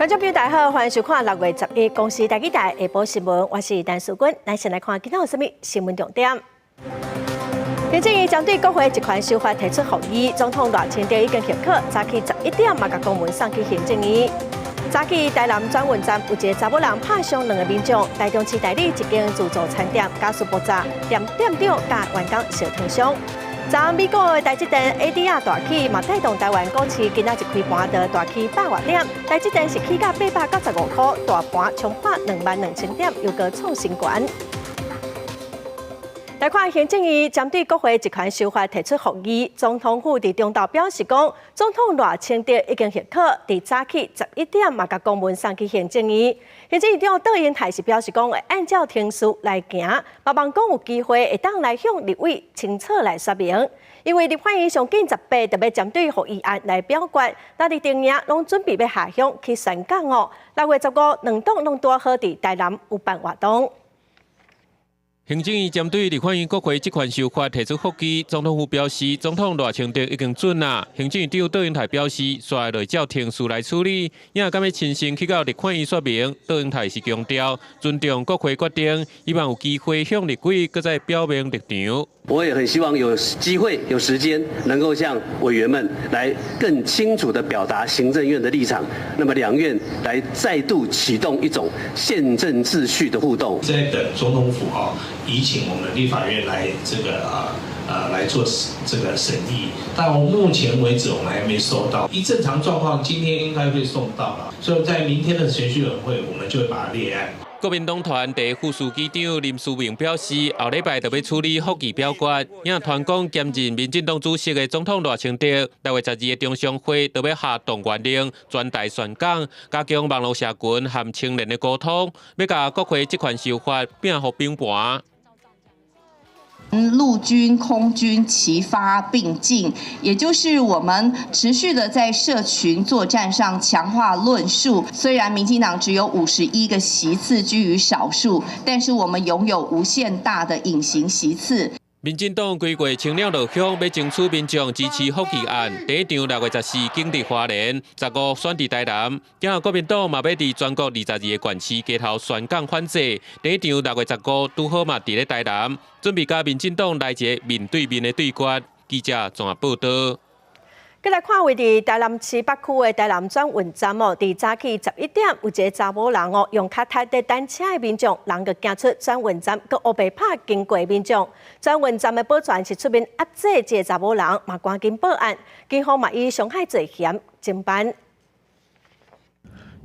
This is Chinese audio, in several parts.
观众朋友大家好，欢迎收看6月11公司台记台下晡新闻，我是陈淑君。咱先来看今天有什么新闻重点。行政院针对国会一款修法提出复议，总统赖清德已经许可，早起11点嘛，甲公文送去行政院。早起台南转运站有一个查某人拍伤2个民众，台中市代理一间自助餐店加速爆炸，店长甲员工受烫伤。昨美国的台积电 ADR 大起，嘛带动台湾股市今仔一开盘就大起100多点，台积电是起价895块，大盘冲破22000点，又个创新高。来看行政院针对国会一款修法提出复议，总统府伫中昼表示讲，总统赖清德已经许可，伫早起11点嘛，甲公文送去行政院。行政院长邓英台是表示讲，会按照程序来行，嘛望讲有机会会当来向立委清楚来说明。因为立法院上近18特别针对复议案来表决，那伫定营拢准备要下乡去宣讲哦。6月15，两党拢拄好伫台南有办活动。行政院针对立法院国会这款修法提出复议，总统府表示，总统赖清德已经准啦。行政院长邓英台表示，率来照程序来处理，也敢要亲身去到立法院说明。邓英台是强调尊重国会决定，希望有机会向立委搁再表明立场。我也很希望有机会、有时间，能够向委员们来更清楚地表达行政院的立场。那么两院来再度启动一种宪政秩序的互动。在等总统府移请我们立法院来来做这个审议，到目前为止我们还没收到。依正常状况，今天应该会送到了，所以在明天的程序委员会，我们就会把它列案。国民党团第副书记长林书明表示，后礼拜就要处理复议表决，也团讲兼任民进党主席的总统赖清德6月12日中常会就要下动员令，全台宣讲，加强网络社群和青年的沟通，要甲国会这款修法摒互平盘。陆军、空军齐发并进，也就是我们持续的在社群作战上强化论述。虽然民进党只有51个席次居于少数，但是我们拥有无限大的隐形席次。民进党规划清了落乡，要争取民众支持复议案。第一场6月14经伫花莲，15选伫台南。今后国民党嘛要伫全国22个县市街头宣讲反制。第一场6月15拄好嘛伫咧台南，准备甲民进党来一个面对面的对决。记者综合报道。再来看位伫台南市北区的台南转运站哦，伫早起11点，有一个查某人哦，用脚踏在单车的民众，人就行出转运站，佮乌白拍经过的民众。转运站的保全是出面压制这个查某人，嘛赶紧报案，警方嘛以伤害罪嫌侦办。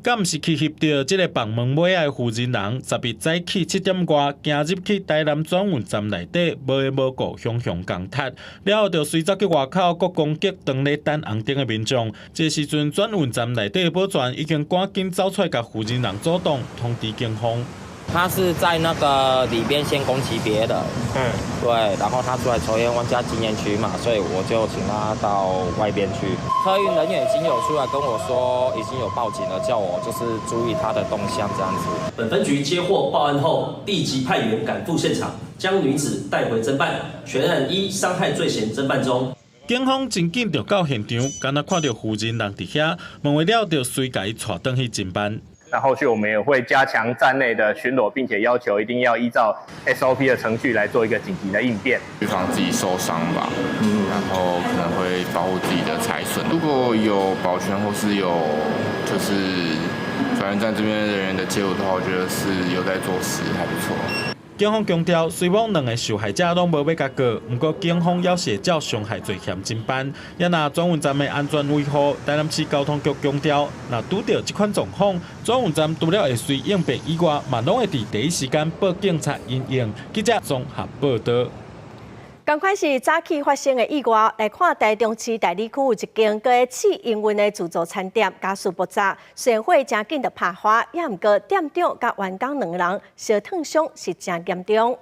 敢毋是去翕到这个房门尾的负责人，10日早起7点外，行入去台南转运站内底，无缘无故向共踢，了后就随走去外口，各攻击当咧等红灯的民众。这时阵转运站内底的保全已经赶紧走出来，甲负责人阻挡，通知警方。他是在那个里边先攻击别人，对，然后他出来抽烟，忘加禁烟区嘛，所以我就请他到外边去。客运人员已经有出来跟我说，已经有报警了，叫我就是注意他的动向这样子。本分局接获报案后，立即派员赶赴现场，将女子带回侦办，全案依伤害罪嫌侦办中。警方真紧就到现场，敢若看到负责人伫遐，问话了就随家伊带转去侦办。那后续我们也会加强站内的巡逻，并且要求一定要依照 SOP 的程序来做一个紧急的应变，预防自己受伤吧。然后可能会保护自己的财损。如果有保全或是有就是转运站这边人员的介入的话，我觉得是有在做事，还不错。警方强调，虽望2个受害者拢无要甲告，不过警方要是照伤害罪嫌侦办。也若转运站的安全维护，台南市交通局强调，若拄到这款状况，转运站除了会随应变以外，嘛拢会伫第一时间报警察因应。记者综合报道。同款是早起发生的意外，来看台中市大理区有一间个试营运的自助餐店加速爆炸，虽然火真紧就拍花，也毋过店长甲员工2个人烧烫伤是真严重。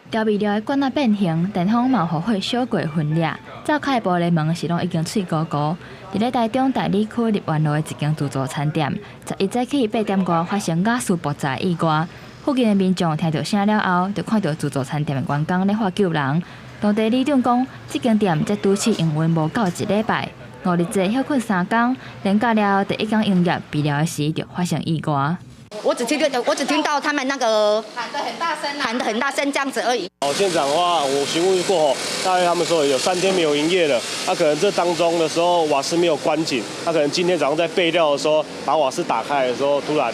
调味料的管仔变形，电风嘛互火小过分裂，灶开玻璃门是拢已经脆糊糊。伫咧台中大理区立园路的一间自助餐店，11早起8点外发生加速爆炸意外。附近的民众听到声了后，就看到自助餐店的员工咧发救人。当地里长讲，这间店才拄起营运无够1礼拜， 5日节休困3天，连假了第一天营业，闭了的时就发生意外。我只听到他们那个喊得很大声这样子而已。现场的话，我询问过后，大概他们说有3天没有营业了。可能这当中的时候瓦斯没有关紧，可能今天早上在备料的时候把瓦斯打开的时候，突然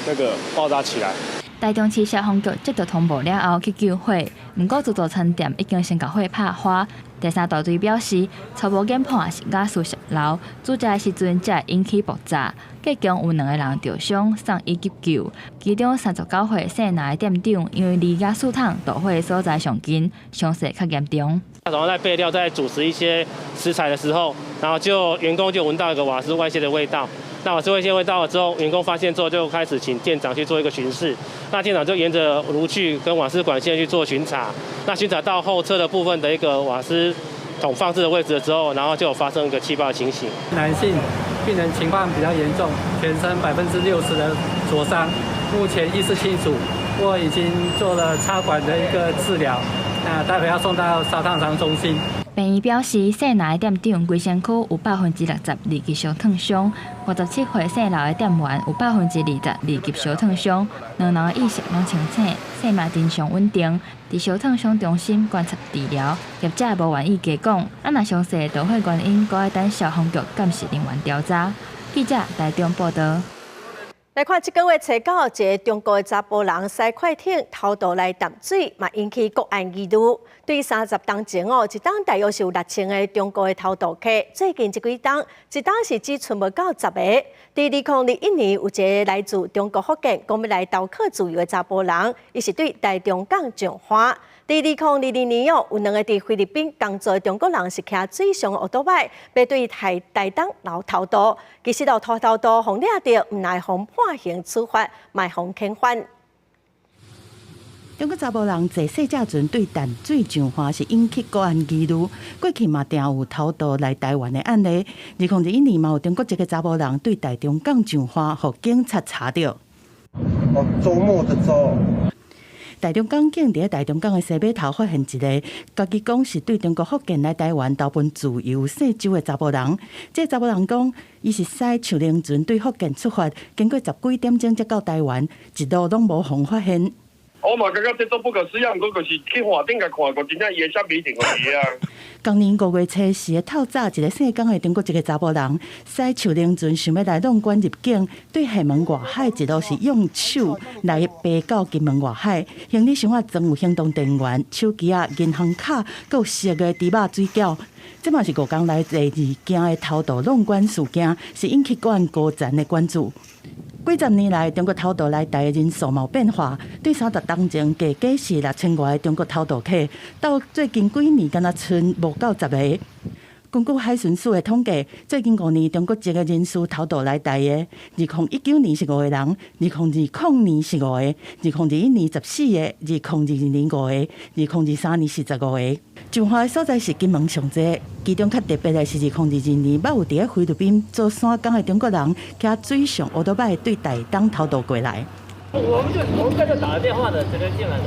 那个爆炸起来。台中市消防局接到通报了后去救火，不过自助餐店已经先把火拍花。第3大队表示，初步检判是瓦斯泄漏，煮食的时阵才引起爆炸。计共有2个人受伤，送医急救。其中39岁姓拿的店长，因为离瓦斯桶导火的所在上近，伤势较严重。然后在备料、在煮食一些食材的时候，然后员工就闻到一个瓦斯外泄的味道。那瓦斯外泄味道了之后，员工发现之后就开始请店长去做一个巡视。那店长就沿着炉具跟瓦斯管线去做巡查。那巡查到后侧的部分的一个瓦斯桶放置的位置了之后，然后就有发生一个气爆的情形。男性病人情况比较严重，全身60%的灼伤，目前意识清楚，我已经做了插管的一个治疗，待会要送到烧烫伤中心。病院表示，姓拿的店长规身躯有60%立即烧烫伤，57岁姓刘的店员有20%立即烧烫伤，2人的意识拢清醒，生命正常稳定，伫烧烫伤中心观察治疗。业者无愿意加讲，若详细的导火原因，阁要等消防局监视人员调查。记者台中报道。来看这个月初9，一个中国的查甫人驶快艇偷渡来淡水，嘛引起国安疑虑。对30当前一档大约是有6000个中国的偷渡客，最近这几档，一档是只剩无到10个。在2021年，有一个来自中国福建，讲要来刀客自由的查甫人，伊是对台中港上花。在2022年有2个在菲律宾工作的中国人是骑水上的奥多麦，被对台东捞偷渡。其实偷渡，互抓到，唔奈互判刑处罚，卖互遣返。中国查甫人坐细只船对淡水上花是引起国安疑虑，过去嘛定有偷渡来台湾的案例。2021年嘛有中国一个查甫人对台中港上花，互警察查到。周末的周。台中港警伫台中港的西码头发现一个，家己讲是对中国福建来台湾投奔自由姓周的查甫人。这查甫人讲，伊是驶树灵船对福建出发，经过10几点钟才到台湾，一路拢无互发现。我嘛感觉这都不可思议，不过就是去华顶甲看过，真正伊的虾米情况啊。今年5月初时透早，一个姓江的中国一个查甫人驶树灵船想要来弄关入境，对厦门外海一路是用手来爬到金门外海，行李箱装有行动电源、手机啊、银行卡，还有熟的猪肉水饺。这嘛是5天来第2件的偷渡弄关事件，是引起国安高层的关注。几十年来，中国偷渡来台的人数冇变化，对30当前计是6000外的中国偷渡客，到最近几年敢若剩无到10个。根据海巡署的统计，最近5年中国籍的人数偷渡来台的，2019年是5个人，2020年是5个，2021年14个，2022年5个，2023年是15个。上花的所在是金门上济，其中较特别的是2022年，捌有伫菲律宾做山工的中国人，骑水上奥多麦对台东偷渡过来。我们跟着打了电话的这边进来的，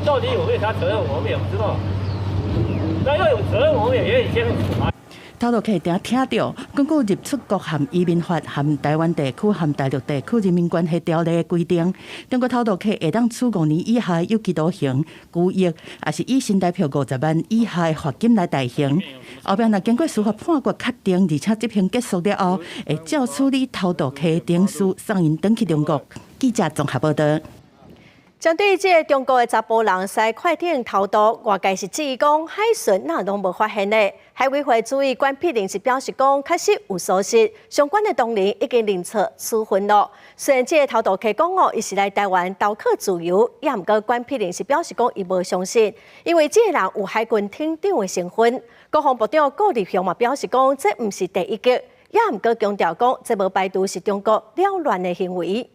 到底有没有他责任，我们也不知道。那要有责任，我们也愿意接受处罚。偷渡客定听到，根据入出国含移民法、含台湾地区、含大陆地区人民关系条例的规定，中国偷渡客会当处5年以下有期徒刑、拘役，也是以新台币50万以下的罚金来代刑。后边若经过司法判决确定，而且执行结束了后，会照处理偷渡客的定数，送因返去中国。记者综合报道。针对这个中国的查甫人驶快艇偷渡，外界是质疑讲海巡哪拢无发现的。海委会主委关碧玲是表示讲，确实有疏失，相关的当年已经认错处分了。虽然这个偷渡客讲伊是来台湾刀客自由，也毋过关碧玲是表示讲伊无相信，因为这个人有海军艇长的身份。国防部长顾立雄嘛表示讲，这毋是第一击，也毋过强调讲，这无排除是中国扰乱的行为。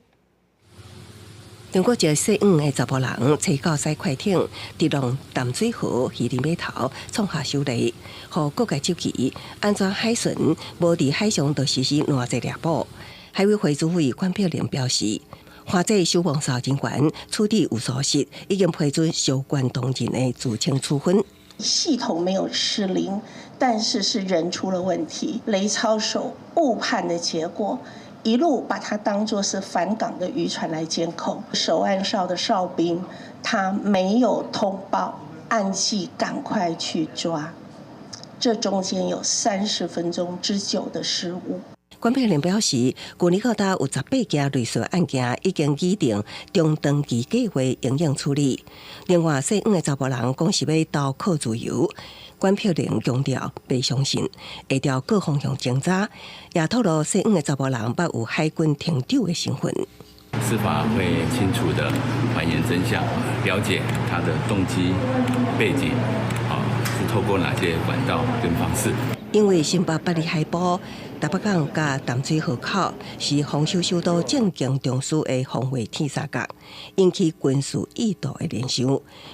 中国一个姓黄的查甫人，初9驶快艇，直往淡水河渔林码头创下首例，互各界周期安怎海巡无伫海上就实施偌济猎捕。海委会主委关碧玲表示，花这消防哨人员处理有疏失，已经批准相关当人的自清处分。系统没有失灵，但是是人出了问题，雷操手误判的结果。一路把它当作是返港的渔船来监控，守岸哨的哨兵他没有通报，按计赶快去抓，这中间有30分钟之久的失误。关佩玲表示，去年到达有18件类似案件已经拟定中长期计划应用处理。另外，姓黄的查甫人讲是要投靠自由。关佩玲强调，袂相信会朝各方向侦查，也透露姓黄的查甫人捌有海军艇长的身份。司法会清楚地还原真相，了解他的动机背景，是透过哪些管道跟方式。因为新北8里海埔、台北港甲淡水河口是防守首都正经重视的防卫铁三角，引起军事意图的联想。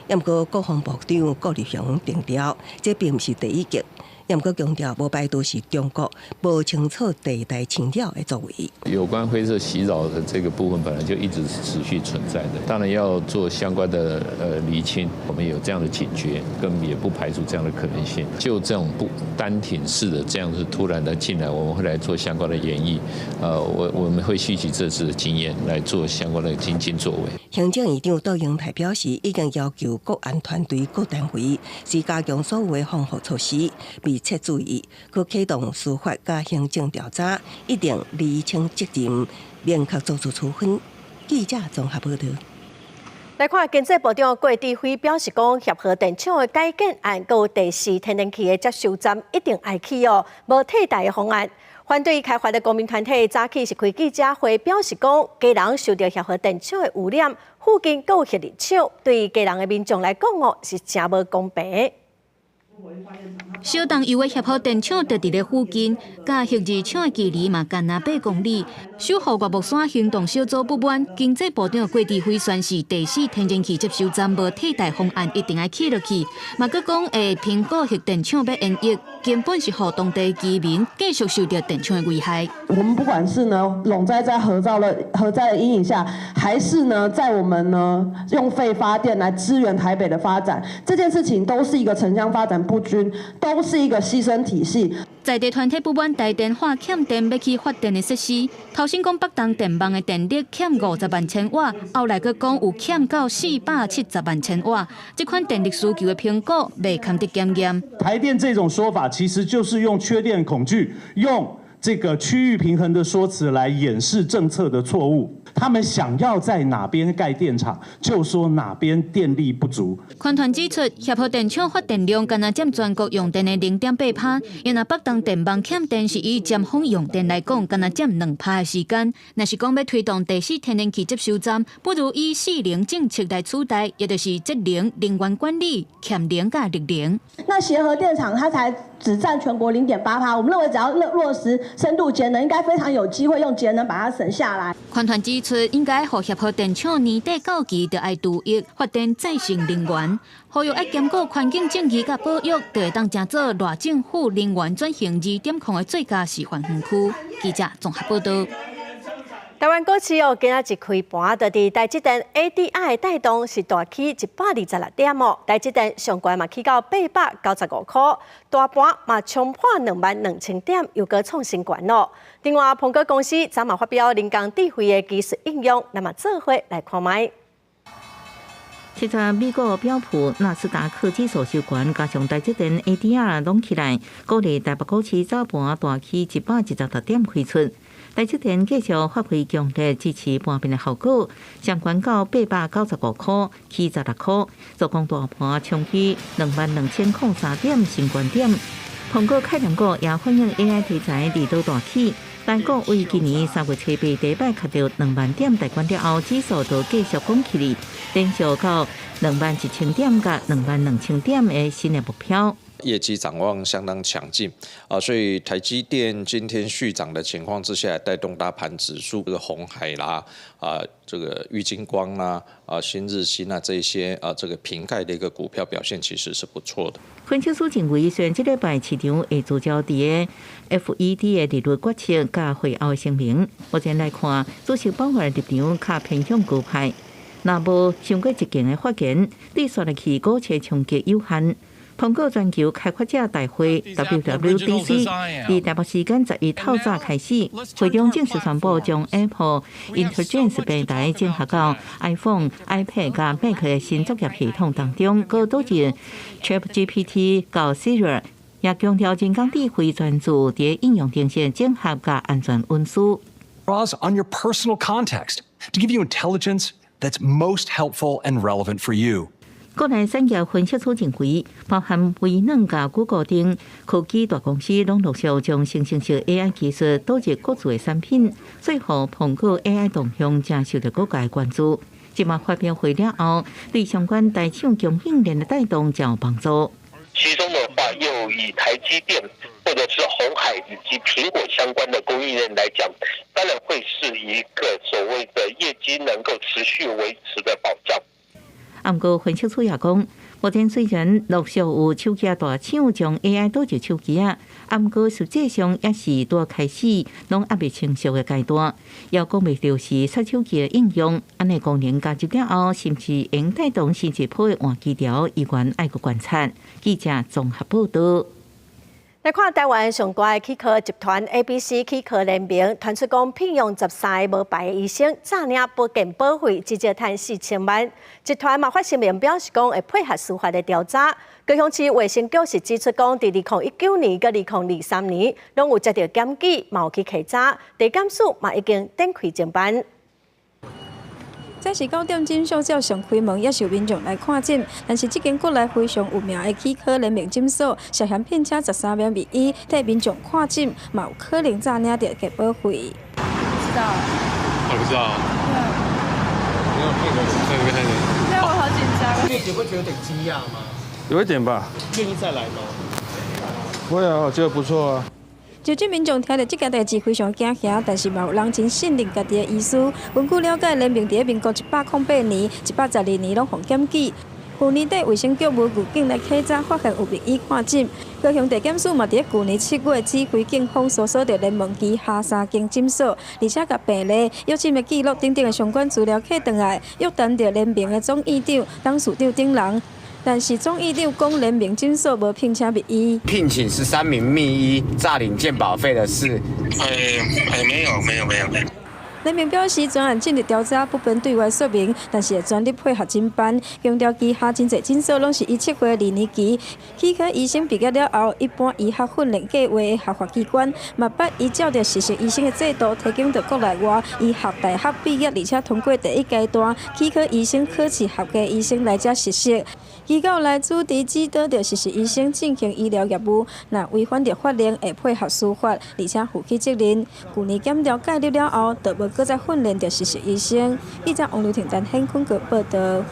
不过国防部长郭立雄定调，这并不是第一击。不过强调，无排除是中国无清楚地带侵扰的作为。有关灰色袭扰的这个部分，本来就一直持续存在的，当然要做相关的厘清，我们有这样的警觉，更也不排除这样的可能性。就这种不单挺式的这样子突然的进来，我们会来做相关的演绎。我们会吸取这次的经验来做相关的精进作为。行政院长杜英台表示，已经要求国安团队各单位是加强所有的防护措施，密切注意，去启动司法甲行政调查，一定厘清责任，明确作出处分。记者综合报道。来看经济部长郭志辉表示讲，协和电厂的改建案，还有第4天然气的接收站一定爱起哦，无替代的方案。反对开发的公民团体早起是开记者会，表示讲，家人受到协和电厂的污染，附近还有核电厂，对家人的民众来讲哦，是真无公平。小东油的协和电厂就伫咧附近，甲核二厂的距离嘛，干那8公里。守护岳木山行动小组不满，经济部长郭志辉宣示第4天然气接收站无替代方案，一定要起落去。嘛，佮讲会评估核电厂要延役，根本是互当地居民继续受到电厂的危害。我们不管是呢笼罩在核灾的阴影下，还是呢在我们呢用废发电来支援台北的发展，这件事情都是一个城乡发展不均，都是一个牺牲体系。在地团体不满台电化欠电要起发电的设施，头先讲北东电网的电力欠50万千瓦，后来佮讲有欠到470万千瓦，这款电力需求的评估未堪得检验。台电这种说法其实就是用缺电恐惧，用这个区域平衡的说辞来掩饰政策的错误。他们想要在哪边盖电厂，就说哪边电力不足。环团指出，协和电厂发电量仅占全国用电的0.8%，因为北东电网欠电是以尖峰用电来讲，仅占2%的时间。若是讲要推动第4天然气接收站，不如以4零政策来取代，也就是节能、能源管理、欠能加绿能。那协和电厂它才只占全国0.8%，我们认为只要落实深度节能，应该非常有机会用节能把它省下来。环团指出，应该互协和电厂年底到期就要除役发电再生能源，呼吁要兼顾环境正义甲保育，就会当成做赖政府能源转型2.0的最佳示范园区。记者综合报道。台湾股市哦，今仔日开盘，就伫台积电 ADR 的带动是大起126点哦，台积电上悬嘛起到895块，大盘嘛冲破22000点，又搁创新高咯。另外，苹果公司昨嘛发表人工智慧的技术应用，那么做伙来看卖。现在美国标普、纳斯达克指数收悬，加上台积电 ADR 拢起来，鼓励台北股市早盘大起116点开出。台积电继续发挥强烈支持盘面的效果，上悬到895块，起16块，做空大盘冲起22003点新高点。苹果概念股也反映 AI 题材利多大起，但股为今年3月7日第一摆达到20000点大关了后，指数就继续攻起来，连续到21000点甲22000点的新的目标。业绩展望相当强劲所以台积电今天续涨的情况之下，带动大盘指数，这个鸿海啦这个玉晶光啦新日新这一些这个瓶盖的一个股票表现其实是不错的。分析师认为，虽然这礼拜市场会聚焦伫个 FED 的利率决策甲会后的声明，目前来看，主席鲍威尔立场较偏向鸽派，若无上过激进的发言，对刷入去股市冲击有限。通过全球开发者大会 WWDC 伫台北时间11透早开始，会中正式宣布将 Apple Intelligence 平台整合到 iPhone、iPad 甲 Mac 的新作业系统当中，搁导入 ChatGPT 到 Siri， 也强调人工智慧专注伫应用程式整合甲安全运输。Draws on your personal context to give you intelligence that's most helpful and relevant for you. 国内产业分析处认为，包含微软甲Google等科技大公司，拢陆续将生成式 AI 技术导入各自的产品，最后通过 AI 动向正受到各界关注。即马发表会了后，对相关大厂供应链的带动将有帮助。其中的话，又以台积电或者是鸿海以及苹果相关的供应链来讲，当然会是一个所谓的业绩能够持续维持的保障。不过，分析处也讲，目前虽然陆续有手机大厂将 AI 导入手机不过实际上也是多开始，拢还未成熟的阶段。要讲未到是刷手机的应用，安尼功能加入了后，是不是能带动新一波的换机潮？依然爱个观察。记者综合报道。来看台湾上大的汽科集团 ABC 汽科联名传出讲聘用13个无牌的医生，诈领保健保费，直接赚4000万。集团嘛发声明表示讲会配合司法的调查。高雄市卫生局是指出讲，伫2019年到2023年，拢有接到检举，嘛有去稽查，地检署嘛已经展开侦办。这是9点钟小照上开门，也受民众来看诊。但是这间国内非常有名的汽科联名诊所，涉嫌骗车13名名医，替民众看诊，嘛有可能诈领到给保费。不知道。我不知道。对。没有那个看见。对，我好紧张。你姐会觉得有点惊讶吗？有一点吧。愿意再来吗？会啊，我觉得不错啊。就这民众听到这件代志非常惊吓，但是嘛有人真信任家己的医师。根据了解，联名伫民国108年、112年拢互检举。去年底卫生局无预警来稽查，发现有名医看诊。高雄地检署嘛伫去年7月指挥警方所锁到联盟旗下3间诊所，而且甲病历、药检的记录等等的相关资料摕倒来，约谈到联名的总院长、董事长等人。但是总医长讲联名诊所无聘请秘医，聘请13名秘医诈领健保费的事，没有。联名表示，专案进入调查，不便对外说明，但是会全力配合侦办。强调旗下真侪诊所拢是17岁2年级，汽科医生毕业了后，一般医学训练计划的合法机关，嘛捌依照着实习医生的制度，提供到国内外医学大学毕业，而且通过第1阶段汽科医生考试合格医生来遮实习。机构内主持指导着实习医生进行医疗业务，若违反着法令，会配合司法，而且负起责任。去年检调介入了后，就无搁再训练着实习医生。记者王刘婷、陈显坤报道。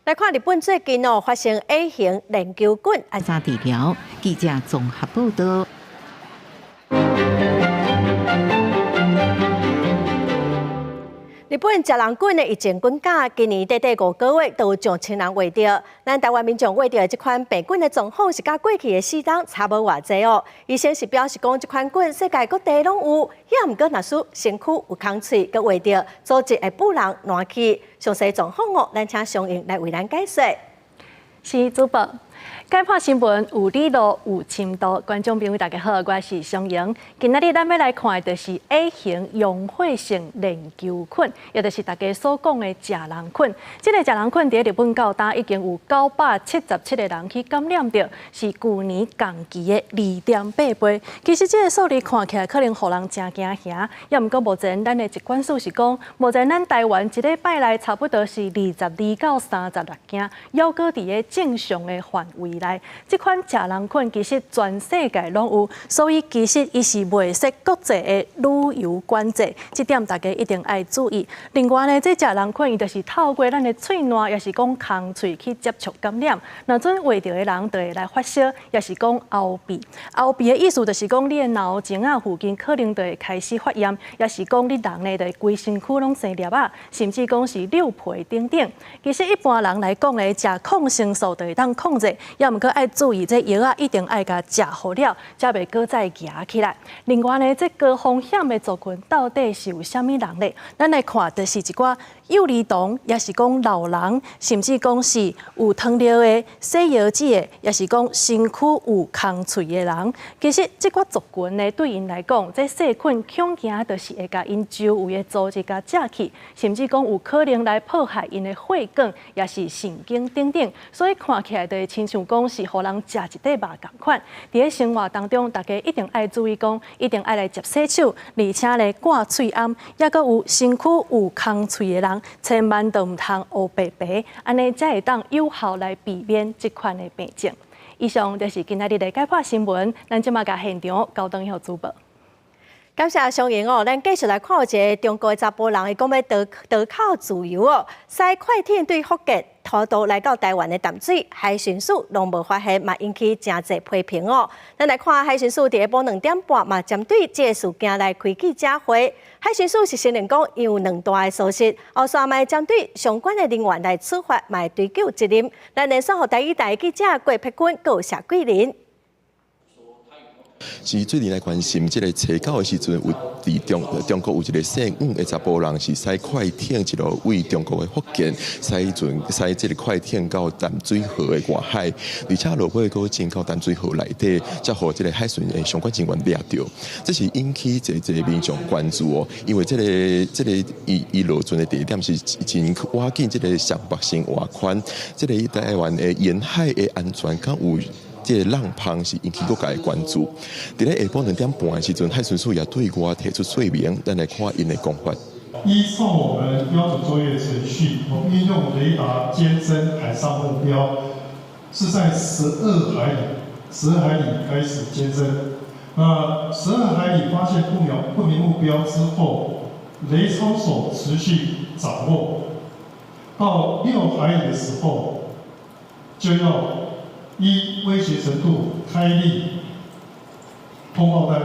来看日本最近发生 A 型链球菌安怎治疗？记者综合报道。日本食人菌的疫情菌架，今年短5个月都有上千人患着。咱台湾民众患着的这款病菌的状况是甲过去的4冬差无偌济哦。医生是表示讲，这款菌世界各地拢有，也毋过若是身躯有空喙，佮患着，组织会补人烂去。详细状况咱请尚英来为咱解说。是主播。解剖新闻有理路有深度，观众朋友大家好，我是尚英。今仔日咱要来看的就是 A 型溶血性链球菌，也就是大家所讲的食人菌。这个食人菌伫日本到今已经有977个人去感染着，是去年同期的2.8倍。其实这个数字看起来可能互人真惊吓，也毋过目前咱的疾管署是讲，目前咱台湾一礼拜内差不多是22到36件，犹搁伫个正常的范围内。这款食人菌其实全世界拢有，所以其实伊是袂适国际的旅游管制，这点大家一定要注意。另外呢，这食人菌伊就是透过咱的喙瘰，也是讲空喙去接触感染。若准患着的人，就会来发烧，也是讲喉鼻。喉鼻的意思就是讲你的脑前啊附近可能就会开始发炎，也是讲你人呢就会规身躯拢生粒啊，甚至讲是瘤皮等等。其实一般人来讲呢，食抗生素就会当控制，也毋过爱注意，这药啊一定爱甲食好了，才袂搁再夹起来。另外呢，这高风险的族群到底是有啥物人呢？咱来看，就是一寡幼儿童，也是讲老人，甚至讲是有糖尿的、洗腰子的，也是讲身躯有空喙的人。其实这个族群呢，对因来讲，这细菌恐惊就是会甲因周围的组织甲遮去，甚至讲有可能来破坏因的血管，也是神经等等。所以看起来就会亲像讲是互人食一块肉同款。伫咧生活当中，大家一定爱注意讲，一定爱来接洗手，而且咧挂喙罨，也阁有身躯有空喙的人，千万都唔通乌白白，安尼才会当有效来避免这款的病症。以上就是今仔日的解剖新闻，咱即马甲现场交等以后主播。感谢双赢哦，咱继续来看一个中国的查甫人，伊讲要逃靠自由哦，驶快艇对福建偷渡来到台湾的淡水，海巡署拢无发现，嘛引起真侪批评哦。咱来看海巡署伫下晡2点半嘛，针对这个事件来开记者会。海巡署是承认讲，伊有2大的疏失，后续嘛针对相关的人员来处罚，嘛追究责任。咱连线互台语台记者郭碧君，还有谢桂林。是最近来关心这个初九的时阵，有伫中国有一个姓吴的查甫人是驶快艇一路为中国的福建驶这个快艇到淡水河的外海，而且落尾佫进到淡水河内底，才互这个海巡的相关人员抓到。这是引起一民众关注哦，因为这个伊落船的地点是真靠近这个上北新外环，这个台湾的沿海的安全敢有。这个浪胖是引起各界的关注。伫咧下晡2点半的时阵，海巡署也对我提出说明，咱来看因的讲法。依照我们标准作业程序，我们运用雷达监侦海上目标，是在12海里开始监侦。那12海里发现不明目标之后，雷操手持续掌握，到6海里的时候，就要依威胁程度开立通报单。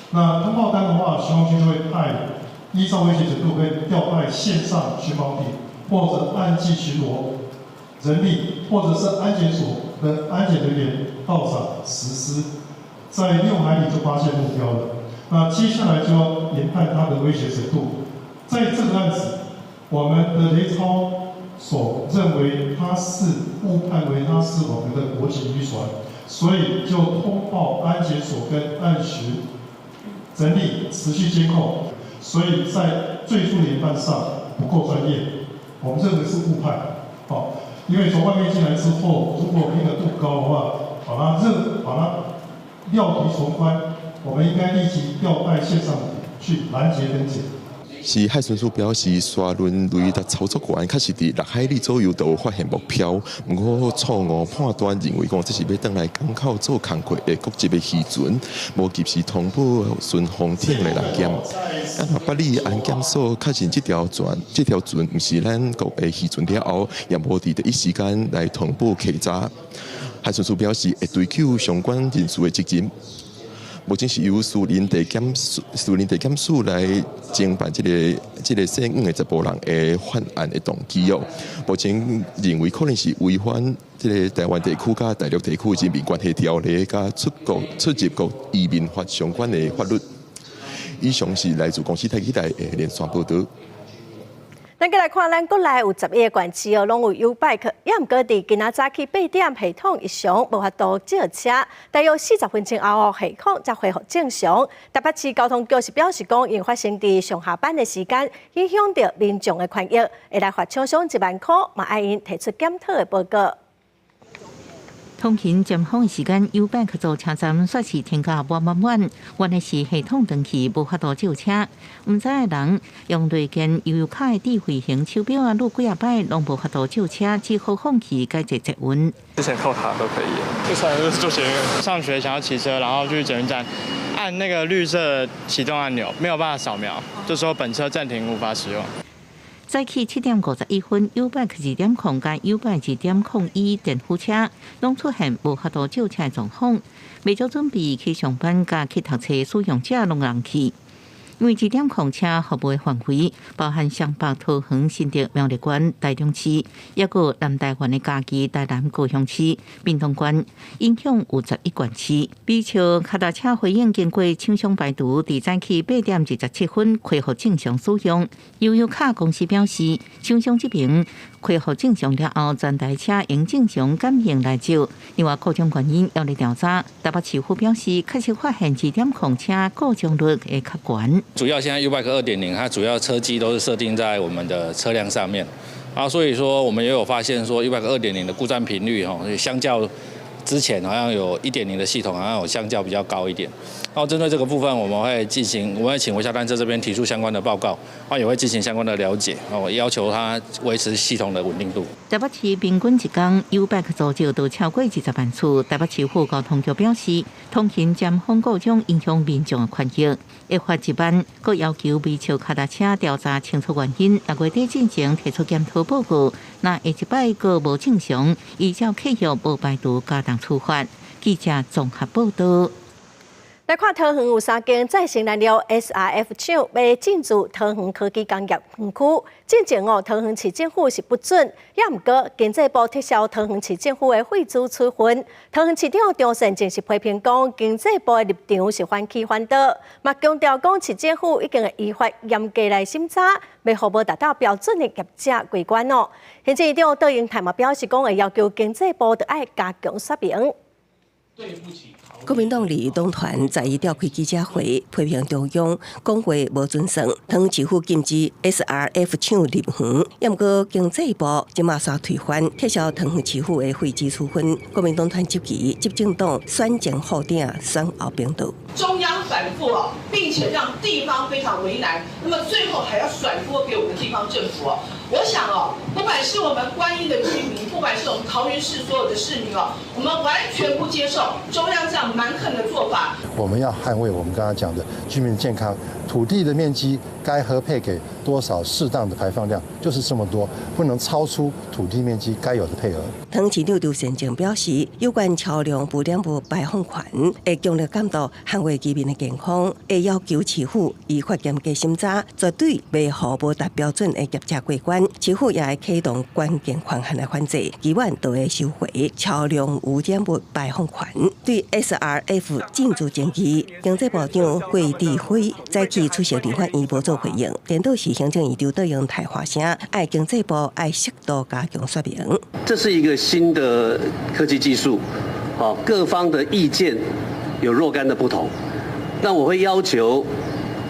那通报单的话，巡防局就会依照威胁程度，会调派线上巡防艇或者岸际巡逻人力，或者是安检所的安检人员到场实施。在6海里就发现目标了，那接下来就要研判它的威胁程度。在这个案子，我们的雷操所认为他是误判为他是我们的国籍渔船，所以就通报安检所跟岸巡人力持续监控，所以在最初研判上不够专业，我们认为是误判。因为从外面进来之后，如果敏感度高的话，把它料敌从宽，我们应该立即调派线上去拦截跟检。是海巡署表示，沙轮雷达操作员确实伫6海里左右都有发现目标，不过错误判断认为讲这是要登来港口做工课的国籍的渔船，无及时通报顺风艇来拦检。北里安检所确认这条船不是咱国的渔船了后，也无伫第一时间来通报客查。海巡署表示会追究相关人士的责任。目前是由树林地检署来侦办这个姓吴的查甫人的犯案的动机哦。目前认为可能是违反这个台湾地区加大陆地区人民关系条例加出入国移民法相关的法律。以上是来自公司台记台的连线报道。咱再来看，咱国内有11个县市哦，拢有 U-Bike， 也毋过伫今仔早起8点系统异常，无法度借车，大约40分钟后系统才恢复正常。台北市交通局是表示讲，因发生伫上下班的时间，影响到民众的权益，会来罚厂商1万块，嘛爱因提出检讨的报告。通勤尖峰的时间，U-Bike 造车站煞是停甲满，原来是系统断去，无法度借车。毋知的人用对间悠悠卡的智慧型手表啊，录几摆拢无法度借车，只好放弃改捷运。之前靠它都可以，最常就是做捷运。上学想要骑车，然后去捷运站按那个绿色启动按钮，没有办法扫描，就说本车暂停无法使用。早起7点51分 ，U-Bike 2.0加 U-Bike 2.01电扶车，拢出现无法度借车的状况。未足准备去上班加去读册使用者拢人去。因为1点控车服务的范围包含上北、桃园、新竹、苗栗县、台中市，也有南台湾的嘉义、台南、高雄市、屏东县，影响有11县市。比照脚踏车回应经过厂商排除，伫早起8点27分恢复正常使用。悠游卡公司表示，厂商这边恢复正常了后，全台车用正常感应来走。另外，各种原因要来调查。台北市府表示，确实发现2点控车故障率会较悬。主要现在 U-Bike 2.0， 它主要车机都是设定在我们的车辆上面，所以说我们也有发现说 U-Bike 2.0 的故障频率相较之前好像有 1.0 的系统好像有相较比较高一点。然后针对这个部分，我们会请微笑单车这边提出相关的报告，也会进行相关的了解，要求它维持系统的稳定度。台北市平均一天 U-Bike 造就都超过20万次。台北市府交通局表示，通勤尖峰故障影响民众的权益，会发一班，佮要求微笑脚踏车调查清楚原因，6月底进前提出检讨报告。那下一摆个无正常，依照契约无排除加重处罚。记者综合报道。来看桃园有3间再生燃料 SRF 厂要进驻桃园科技工业园区。进前桃园市政府是不准，也毋过经济部撤销桃园市政府的废资处分。桃园市长张善政是批评讲，经济部的立场是反其反倒，嘛强调讲市政府已经会依法严格来审查，要互无达到标准的业者归关哦。行政院长邓英台嘛表示讲，会要求经济部要加强说明。对不起。国民党立党团在伊召开记者会，批评中央讲话无准绳，桃园市府禁止 SRF 厂入园。也毋过经济部即马煞推翻，撤销桃园市府的废资处分。国民党团集期执政党选前后顶选后平倒。中央反复并且让地方非常为难，那么最后还要甩锅给我们地方政府我想不管是我们观音的居民，不管是我们桃园市所有的市民我们完全不接受中央这样蛮横的做法。我们要捍卫我们刚刚讲的居民健康，土地的面积该核配给多少适当的排放量，就是这么多，不能超出土地面积该有的配额。桃园市长张善政表示，有关超量污染物排放权，会强烈监督捍卫居民的健康，会要求市府依法严格审查，绝对袂互无达标准的业者过关。市府也会启动关键权限的反制，期望都会收回超量污染物排放权。对 SRF 进驻前期，经济部长惠智辉早起出席立法院无做回应，颠倒是行政院长邓英台发声，爱经济部爱适度加强说明。这是一个新的科技技术，各方的意见有若干的不同，那我会要求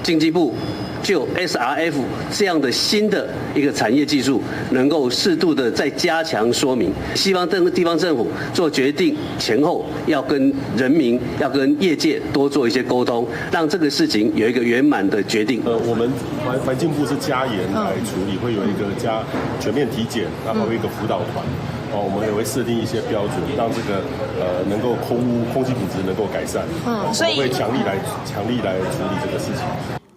经济部就 SRF 这样的新的一个产业技术，能够适度的再加强说明，希望地方政府做决定前后要跟人民、要跟业界多做一些沟通，让这个事情有一个圆满的决定。我们环境部是加严来处理，会有一个全面体检，然后还有一个辅导团。我们也会设定一些标准，让这个能够空气品质能够改善。所以我们会强力来处理这个事情。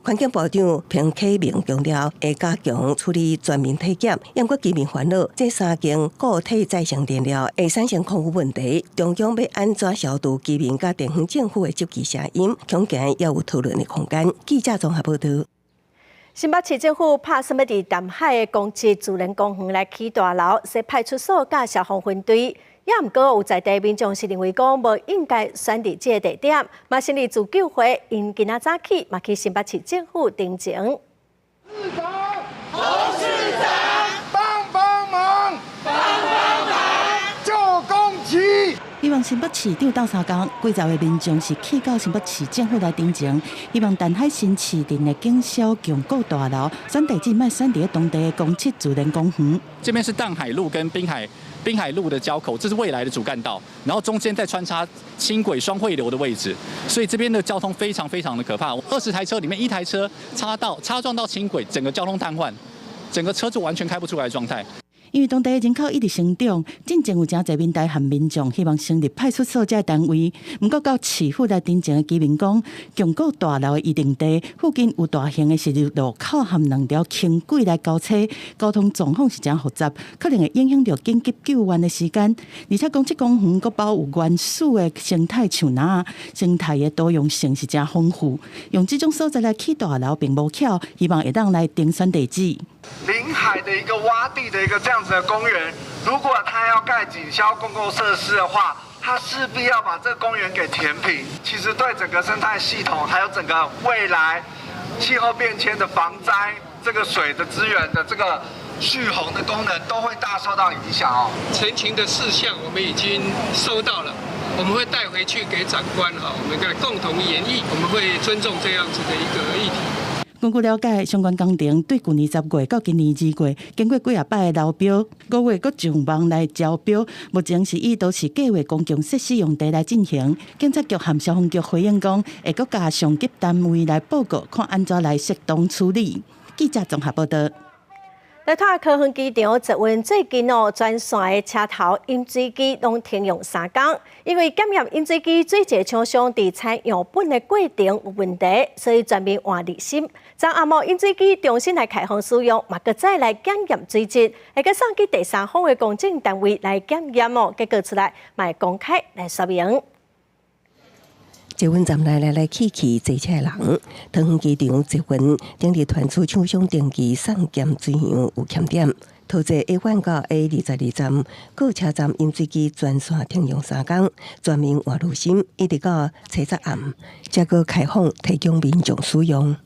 环境部长彭启明强调，会加强处理全面体检，因过居民烦恼这3间固体再生燃料会产生空污问题，中央要安怎消除居民甲地方政府的积极声音，恐惊也有讨论的空间。记者综合报道。新北市政府拍算要伫淡海的公职自然公园来起大楼，设派出所甲消防分队。也毋过有在地民众是认为讲无应该选伫这个地点，嘛成立自救会，因今仔早起嘛去新北市政府定情。市长，侯市长，帮忙，救公旗。希望新北市长斗相共，40位民众是去到新北市政府来定情，希望淡海新市镇的景小强固大楼选地址卖选伫当地的公厕自然公园。这边是淡海路跟滨海路的交口，这是未来的主干道，然后中间再穿插轻轨双汇流的位置，所以这边的交通非常非常的可怕。20台车里面1台车擦撞到轻轨，整个交通瘫痪，整个车子完全开不出来的状态。因为当地人口一直成长，进前有真侪民代和民众希望成立派出所这单位。不过到市府来တင်前的居民讲，强固大楼的预定地附近有大型的石路口和2条轻轨来交叉，交通状况是真复杂，可能会影响到紧急救援的时间。而且讲这公园阁包有原始的生态像哪，生态的多样性是真丰富。用这种所在来起大楼并无巧，希望会当来定选地址。临海的一个洼地的一个这样子的公园，如果它要盖警消公共设施的话，它势必要把这个公园给填平。其实对整个生态系统，还有整个未来气候变迁的防灾，这个水的资源的这个蓄洪的功能，都会大受到影响哦。陈情的事项我们已经收到了，我们会带回去给长官我们来共同研议，我们会尊重这样子的一个议题。根据了解，相关工程对去年10月到今年2月，经过几啊摆的流标，5月佫上网来招标，目前是以都市计划公共设施用地来进行。警察局和消防局回应讲，会佫加上级单位来报告，看安怎来适当处理。记者综合报道。来看科园机场质问，最近全线的车头饮水机拢停用3天，因为检验饮水机水质厂商伫采样本的过程有问题，所以全面换热心。昨暗晡饮水机重新来开放使用，嘛搁再来检验水质，会搁送去第三方的公证单位来检验结果出来，卖公开来说明。质问站来去坐车的人，桃园机场质问，当日传出厂商登记送检水样有欠点。头一 A1 到 A22站各车站饮水机全线停用3天，全面换热心，一直到7早暗，才搁开放提供民众使用。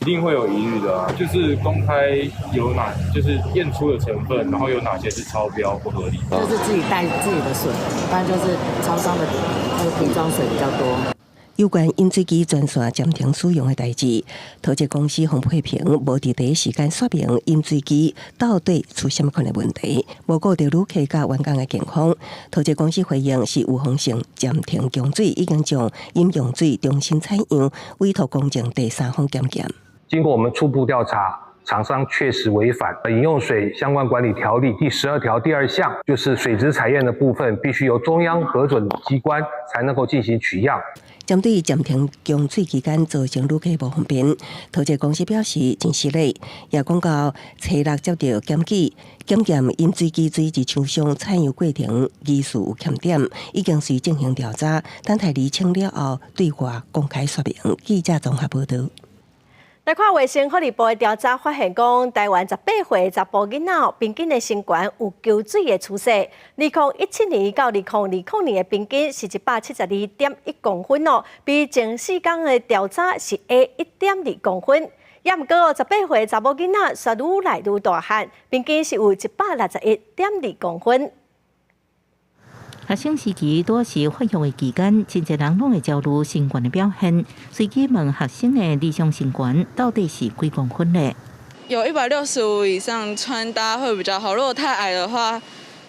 一定会有疑虑的啊，就是公开有就是验出的成分，然后有哪些是超标不合理，就是自己带自己的水，不然就是超商的瓶装水比较多。有关饮水机全线暂停使用的代志，桃捷公司洪佩平无伫第一时间说明饮水机到底出什么款的问题，无顾到旅客甲员工的健康。桃捷公司回应是有风险暂停供水，已经将饮用水重新采样，委托公证第三方检验。经过我们初步调查，厂商确实违反饮用水相关管理条例第12条第2项，就是水质采验的部分必须由中央核准机关才能够进行取样。针对暂停供水期间造成旅客无方便，桃捷公司表示真失礼，也讲到初6接到检举，检验饮水机水质厂商采样过程疑似有欠点，已经是进行调查，等待厘清了后对外公开说明。记者综合报道。来看卫生福利部的调查发现，讲台湾18岁查甫囡仔平均的身高有求水的趋势。2017年到2020年的平均是172.1公分比前4天的调查是下1.2公分。也毋过18岁查某囡仔却愈来愈大汉，平均是有161.2公分。学生时期多是发育的期间，真侪人拢会焦虑身高的表现。随机问学生的理想身高到底是几公分呢？有165以上穿搭会比较好，如果太矮的话，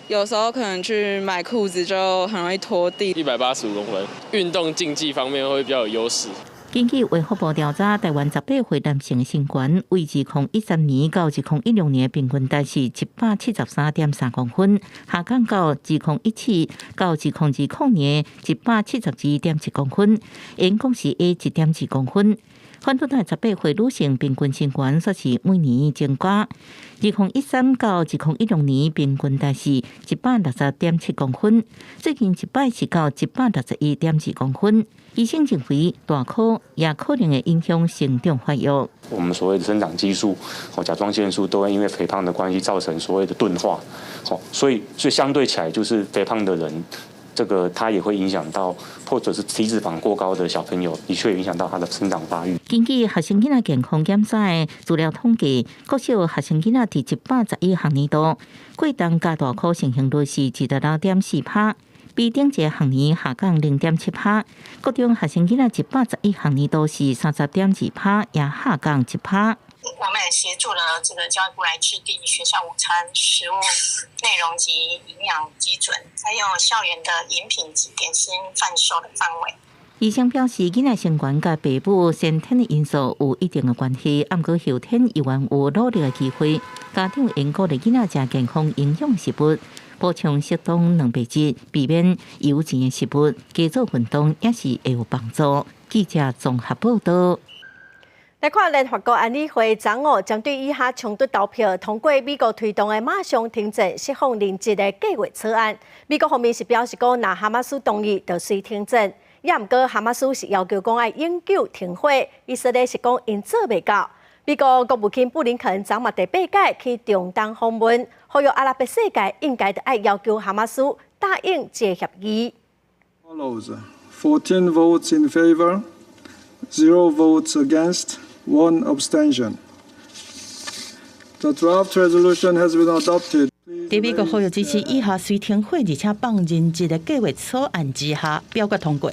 有时候可能去买裤子就很容易拖地。185公分，运动竞技方面会比较有优势。根据卫福部调查，台湾18岁男性的身高为2013年到2016年平均值是173.3公分，下降到2017到2020年172.7公分，因共是下1.2公分。反倒在18岁女性平均身高则是每年增加，2013到2016年平均值是160.7公分，最近一摆是到161.2公分。医生认为大考也可能会影响成长发育。我们所谓的生长激素、甲状腺素都会因为肥胖的关系造成所谓的钝化，所以相对起来就是肥胖的人。这个它也会影响到，或者是体脂肪过高的小朋友，的确影响到他的生长发育。根据学生囡仔健康检查的资料统计，国小学生囡仔伫111学年度，过冬加大考成功率是26.4%，比顶一个学年下降0.7%。国中学生囡仔111学年度是30.2%，也下降1%。我们也协助了这个教育部来制定学校午餐食物内容及营养基准，还有校园的饮品及点心贩售的范围。医生表示，囡仔生源甲爸母先天的因素有一定的关系，毋过后天依然有努力的机会。家长应鼓励囡仔食健康营养食物，补充适当蛋白质，避免油钱的食物。加做运动也是会有帮助。记者综合报道。来看联合国安理会昨午针对以下冲突投票通过美国推动的马上停战、释放人质的计划草案。美国方面是表示讲，若哈马斯同意，就随停战。也毋过，哈马斯是要求讲要永久停火，以色列是讲因做袂到。美国国务卿布林肯昨嘛第八届去中东访问，呼吁阿拉伯世界应该要要求哈马斯答应这协议。Follows 14 votes in favor, 0 votes against, 1 abstention. The draft resolution has been adopted. 在美国呼吁支持以下随停火而且放人质的计划草案之下，表决通过。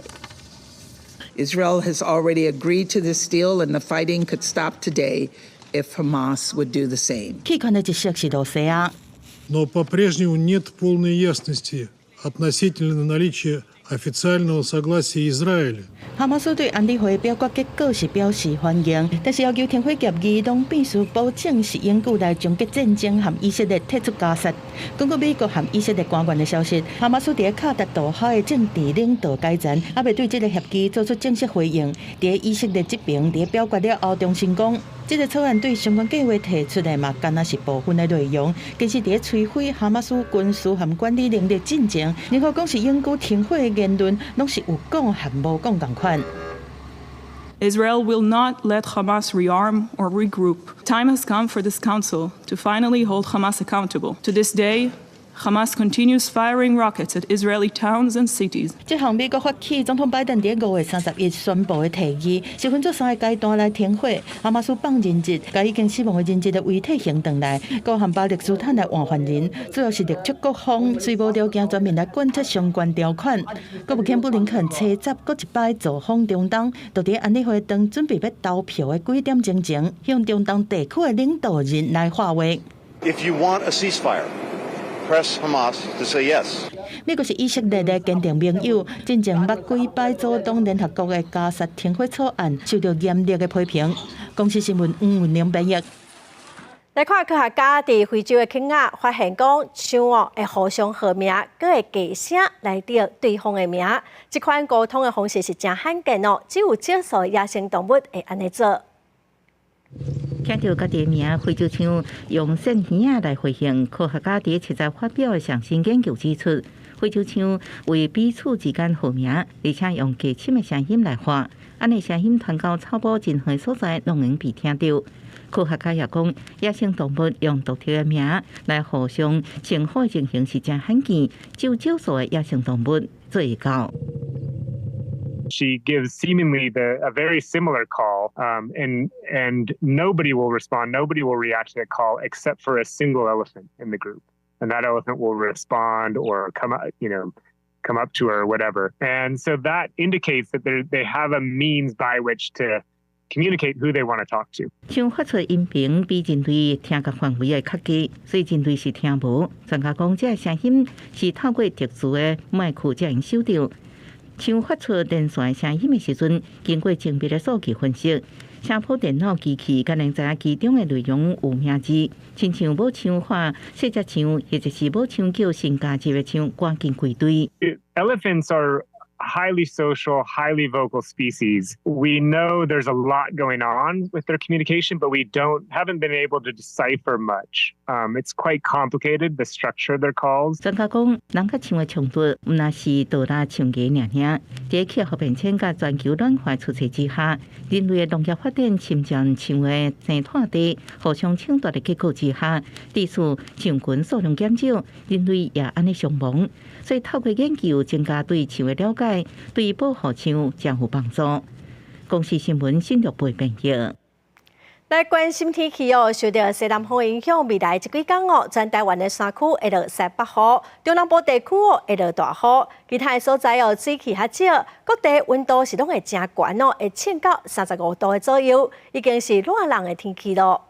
Israel has already agreed to this deal, and the fighting could stop today if Hamas would do the same. 弃权的一式是罗西亚。Но по-прежнему нет полной ясности относительно наличия официального согласия Израиля. 哈马斯对安理会表决结果是表示欢迎，但是要求停火协议拢必须保证是永久来终结战争，和以色列退出加沙。根据美国和以色列官员的消息，哈马斯在卡达渡海的政治领导改战，还未对这个协议做出正式回应。在以色列这边，在表决了后，重申讲，这个草案对相关计划提出的嘛，仅是部分的内容，其实在摧毁哈马斯军事和管理能力进程。然后讲是永久停火的言论，拢是有讲和无讲同款。Israel will not let Hamas rearm or regroup. Time has come for this council to finally hold Hamas accountable. To this day, Hamas continues firing rockets at Israeli towns and cities. 这项美国发起总统拜登在5月31日宣布的提议，是分作3个阶段来停火。哈马斯放人质，把已经死亡的人质的遗体还回来，高含巴勒斯坦的换犯人，主要是力促各方随无条件全面来贯彻相关条款。国务卿布林肯车集搁一摆造访中东，就在安理会当准备要投票的几点钟前，向中东地区的领导人来发话。If you want a ceasefire.Press Hamas to say yes. 美国是以色列的坚定盟友，真正捌几摆阻挡联合国的加沙停火草案，受到严厉的批评。公司新闻吴文玲编译。来看科学家伫非洲的肯亚发现讲，象会互相号名，佮会假声来对对方的名。这款沟通的方式是真罕见哦，只有少数野生动物会安尼做。听到家己的名，非洲象用声耳啊来回应。科学家伫7日发表的上新研究指出，非洲象为彼此之间号名，而且用低深的声音来发，安尼声音传到草埔任何所在，拢能被听到。科学家也讲，野生动物用独特的名来互相称呼的情形是真罕见，只有少数的野生动物做会到。She gives seemingly a very similar call, and nobody will respond. Nobody will react to that call except for a single elephant in the group, and that elephant will respond or come up to her or whatever. And so that indicates that they have a means by which to communicate who they want to talk to. 象发出音频比人类听觉范围会较低，所以人类是听无。专家讲，这声音是透过特殊的麦克才能收到。象发出电线声音的时阵，经过精密的数据分析，声波电脑机器才能知影其中的内容有名字。亲像母象化细只象，或者是母象叫新加入的象，赶紧归队。Elephants are highly social, highly vocal species. We know there's a lot going on with their communication, but we haven't been able to decipher much. It's quite complicated, the structure of their calls. 专家讲，人甲象的冲突，毋那是倒拉象牙尔。在气候变迁甲全球暖化出现之下，人类的农业发展侵占象的生态地，互相抢夺的结果之下，致使象群数量减少，人类也安尼伤亡。所以透过研究增加对象的了解，对保护象将有帮助。公司新闻新竹报编译。来关心天气哦，受到西南风影响，未来这几天哦，全台湾的山区会落西北雨，中南部地区哦会落大雨，其他的所在哦水气较少，各地温度是拢会真高哦，会升到35度的左右，已经是热人的天气咯。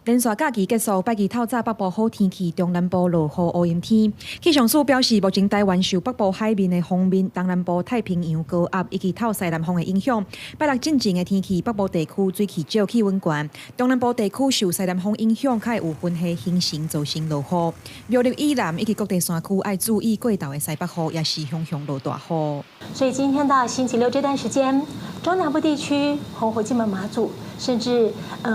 连续假期结束，拜日透早北部好天气，中南部落雨乌阴天。气象署表示，目前台湾受北部海面的风面、东南部太平洋高压以及透西南风的影响，拜六进前的天气，北部地区水气少，气温悬；东南部地区受西南风影响，较有云系形成，造成落雨。苗栗以南以及各地山区要注意过头的西北风，也是熊熊落大雨。所以今天到星期六这段时间，中南部地区、澎湖、金门、马祖，甚至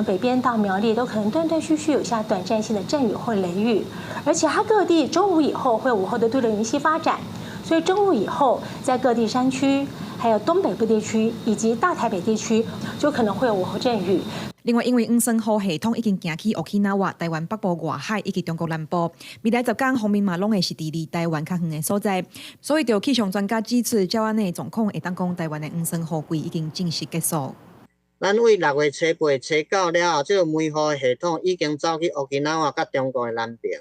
北边到苗栗，都可能断断续续有下短暂性的阵雨或雷雨，而且它各地中午以后会有午后的对流云系发展，所以中午以后在各地山区、还有东北部地区以及大台北地区，就可能会有午后阵雨。另外，因为五声雨系统已经行去Okinawa、台湾北部外海以及中国南部，未来10天方面嘛，拢会是伫离台湾较远的所在，所以就气象专家指出，照安尼状况会当讲台湾的五声雨季已经正式结束。咱为6月初8、初9了后，这个梅雨系统已经走去Okinawa甲中国的南边。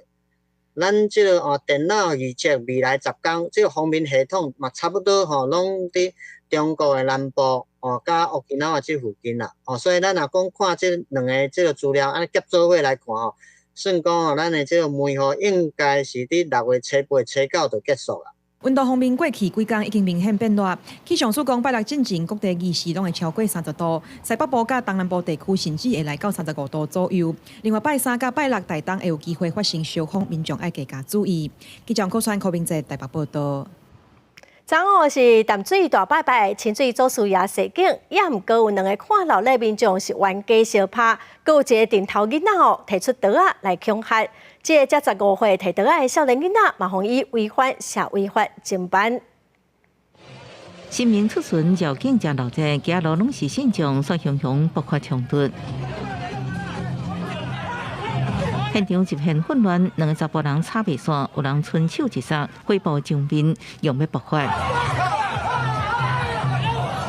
咱这个电脑预测未来10天，这个方面系统嘛差不多拢伫中国的南部甲Okinawa这附近啦。所以咱若讲看这两个这个资料按结做伙来看算讲咱的这个梅雨应该是伫6月初8、初9就结束啦。温度方面，过去几天已经明显变热。气象署讲，拜六进前各地二时拢会超过30度，西北部甲东南部地区甚至会来到35度左右。另外，拜三甲拜六大东会有机会发生小风，民众要加加注意。气象科选柯明哲台北报道。昨午是淡水大拜拜，清水祖师爷示警，也毋过有2个看热闹民众是冤家相拍，阁有一个顶头囡仔提出刀仔来恐吓。这个才15岁提刀仔的少年囡仔，嘛予伊违反社会法侦办。新民出巡绕境真闹热，街路拢是信众所形容爆发冲突。现场一片混乱，2个查甫人吵袂煞，有人伸手一杀，挥暴上面，用要爆发。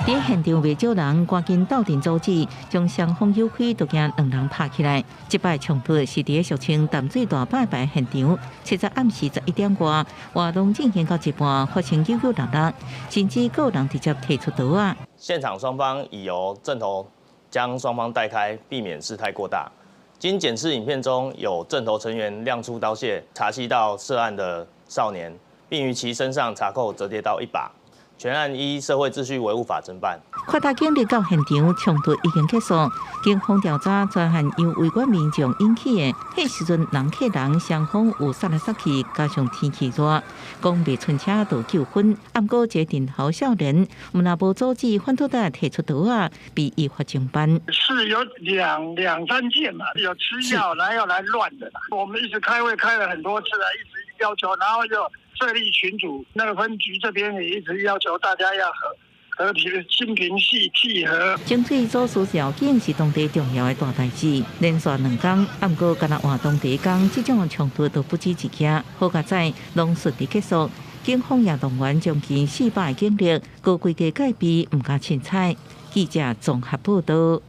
伫现场未少人赶紧斗阵阻止，将双方有开，就惊2人拍起来。这摆冲突是伫俗称淡水大拜拜现场，7日暗时11点外，活动进行到一半，发生扭扭闹闹，甚至有人直接提出刀仔。现场双方已由阵头将双方带开，避免事态过大。经检视影片中有阵头成员亮出刀械，查缉到涉案的少年，并于其身上查扣折叠刀1把。全案依社会秩序维护法侦办。快达警力到现场，冲突已经结束。警方调查专案由围观民众引起的，迄时阵人客人双方有杀来杀去，加上天气热，讲未顺车就纠纷。暗过一个顶头少年，我们也无阻止反对党提出刀仔，被依法侦办。是有两三件嘛，有吃药然后要来乱的啦。我们一直开会开了很多次了，一直要求，然后又设立群组，那个分局这边也一直要求大家要和平、心平气和。清水祖师绕境是当地重要的大代志，连续2天，暗过干那活动第1天，这种冲突都不止一件。好佳在拢顺利结束，警方也动员将近400个警力，高规格戒备，唔加凊彩。记者综合报道。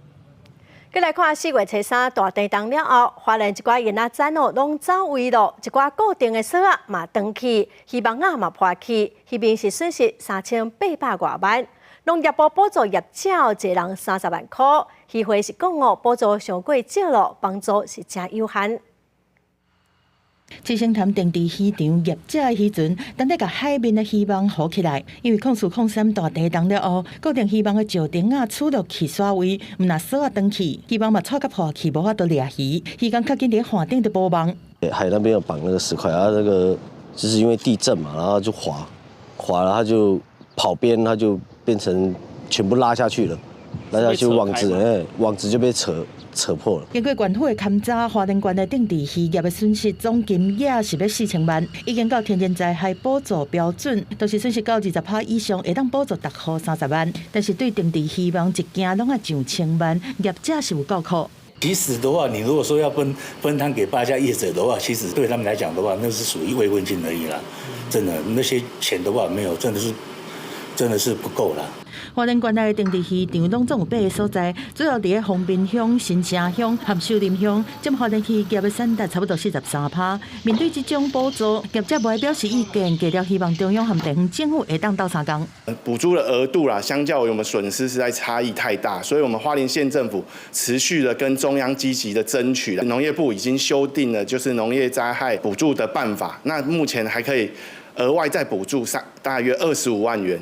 再来看4月初3大地震了后，华人一寡囡仔仔拢走位咯，一寡固定的锁仔嘛断去，希望嘛破去，迄边是损失3800多万。农业部补助业者一人30万块，迄回是讲补助上过少咯，帮助是真有限。七星潭定地渔场业者的时阵，等待甲海面的希望浮起来，因为控3大地震了后，固定希望的石顶啊、储落去沙位，毋若锁啊断去，希望嘛错甲破去，无法度掠鱼，渔工较紧伫岸顶的补网。海那边有绑那个石块，然后那个就是因为地震嘛，然后就滑了，它就跑边，它就变成全部拉下去了，拉下去网子就被扯破了。经过县府的勘查，花莲县的定地渔业的损失总金额是要4000万，已经到天然灾害补助标准，都是损失到20%以上，会当补助逐户30万。但是对定地希望一件拢要上1000万，业者是有够苦。其实的话，你如果说要分摊给8家业者的话，其实对他们来讲的话，那是属于慰问金而已啦。真的那些钱的话，没有，真的是真的是不够了。花莲县内定置市场拢总有8个所在，主要伫咧丰滨乡、新城乡、和秀林乡。占花莲市业的产值差不多43%。面对这种补助，业者无表示意见，低调希望中央和地方政府会当斗相共。补助的额度啦，相较于我们损失实在差异太大，所以我们花莲县政府持续的跟中央积极的争取。农业部已经修订了就是农业灾害补助的办法，那目前还可以额外再补助大约25万元。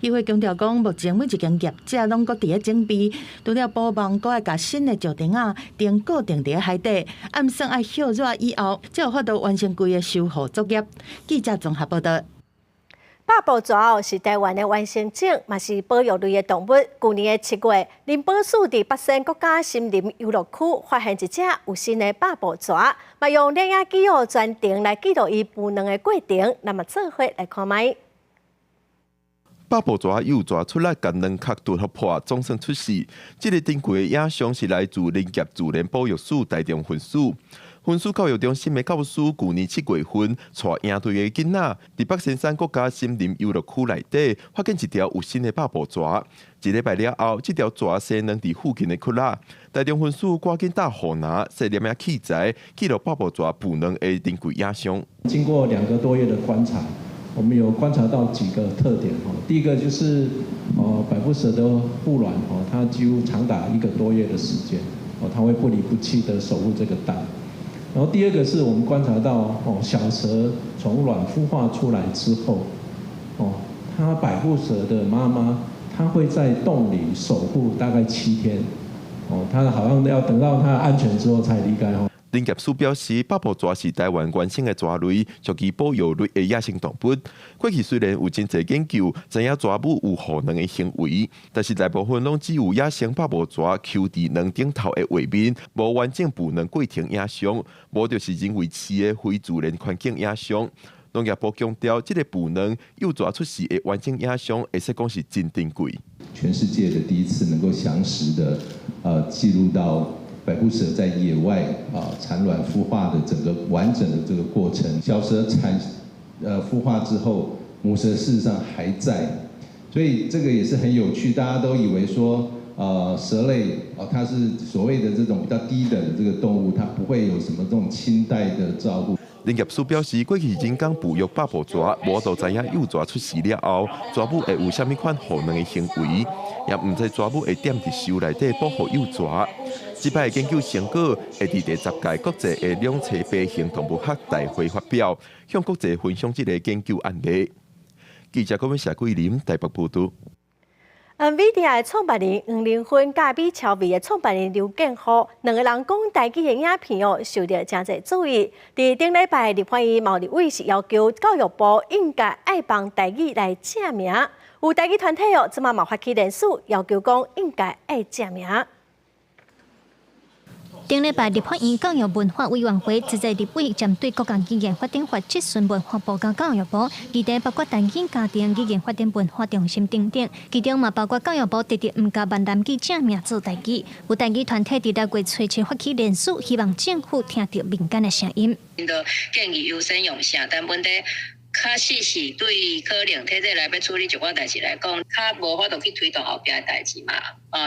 议会强调讲，目前每一间业者拢搁伫咧整备，除了保网，搁要甲新的石钉啊钉固定伫咧海底，暗算爱烧热以后，才有法度完成规个修护作业。记者综合报道。八步蛇是台湾的原生种，嘛是保育类的动物。去年的7月，林保署伫北山国家森林游乐区发现一只有新的八步蛇，嘛用摄影记录专程来记录伊孵卵的过程。那么做伙来看卖。八步蛇幼蛇出来，甲两壳突破，总算出世。这个珍贵的影像是来自林业自然保育署台中分署。分署教育中心的教师去年7月份，带营队的囡仔，伫北仙山国家森林游乐区内底，发现一条有新的八步蛇。一礼拜了后，这条蛇生卵伫附近的窟窿。台中分署赶紧打护拿，设摄影器材，记录八步蛇孵卵的珍贵影像。经过2个多月的观察。我们有观察到几个特点哈，第一个就是百步蛇的孵卵它几乎长达1个多月的时间它会不离不弃的守护这个蛋。然后第二个是我们观察到小蛇从卵孵化出来之后它百步蛇的妈妈它会在洞里守护大概7天它好像要等到它安全之后才离开林业署表示，八步蛇是台湾原生的蛇类，属于保育类的野生动物。过去虽然有真侪研究，知影蛇母有护卵的行为，但是大部分拢只有野生八步蛇求伫卵顶头的画面，无完整孵卵过程影像，无就是人为饲的非自然环境影像。农业部强调，这个孵卵幼蛇出世的完整影像，会使讲是真珍贵。全世界的第一次能够详实的记录到。百步蛇在野外产卵孵化的整个完整的这个过程，小蛇孵化之后，母蛇事实上还在，所以这个也是很有趣。大家都以为说蛇类它是所谓的这种比较低等的这个动物，它不会有什么这种亲代的照顾。林业署表示，过去人工哺育八步蛇，无都知影幼蛇出世了后，蛇母会有啥物款护卵的行为，也唔知蛇母会踮伫树内底保护幼蛇。这摆研究成果会伫第10届国际的两栖飞行动物学大会发表，向国际分享这个研究案例。记者郭文谢桂林台北报道。NVIDIA 的创办人黄玲芬甲美超微的创办人刘建虎2个人讲台语的影片受到真侪注意。伫顶礼拜，立法院贸易委是要求教育部应该爱帮台语来正名。有台语团体即马嘛发起联署，要求讲应该爱正名。顶礼拜，立法院教育文化委员会旨在立委针对国家语言发展法质询文化部甲教育部，议题包括台语家庭语言发展文化中心等等，其中嘛包括教育部直直唔甲闽南语正名做台语。有台语团体伫6月初7发起联署，希望政府听到民间的声音。建议优先用啥，但问题。确实是对可能体制内要处理一寡代志来讲，较无法度去推动后壁的代志嘛。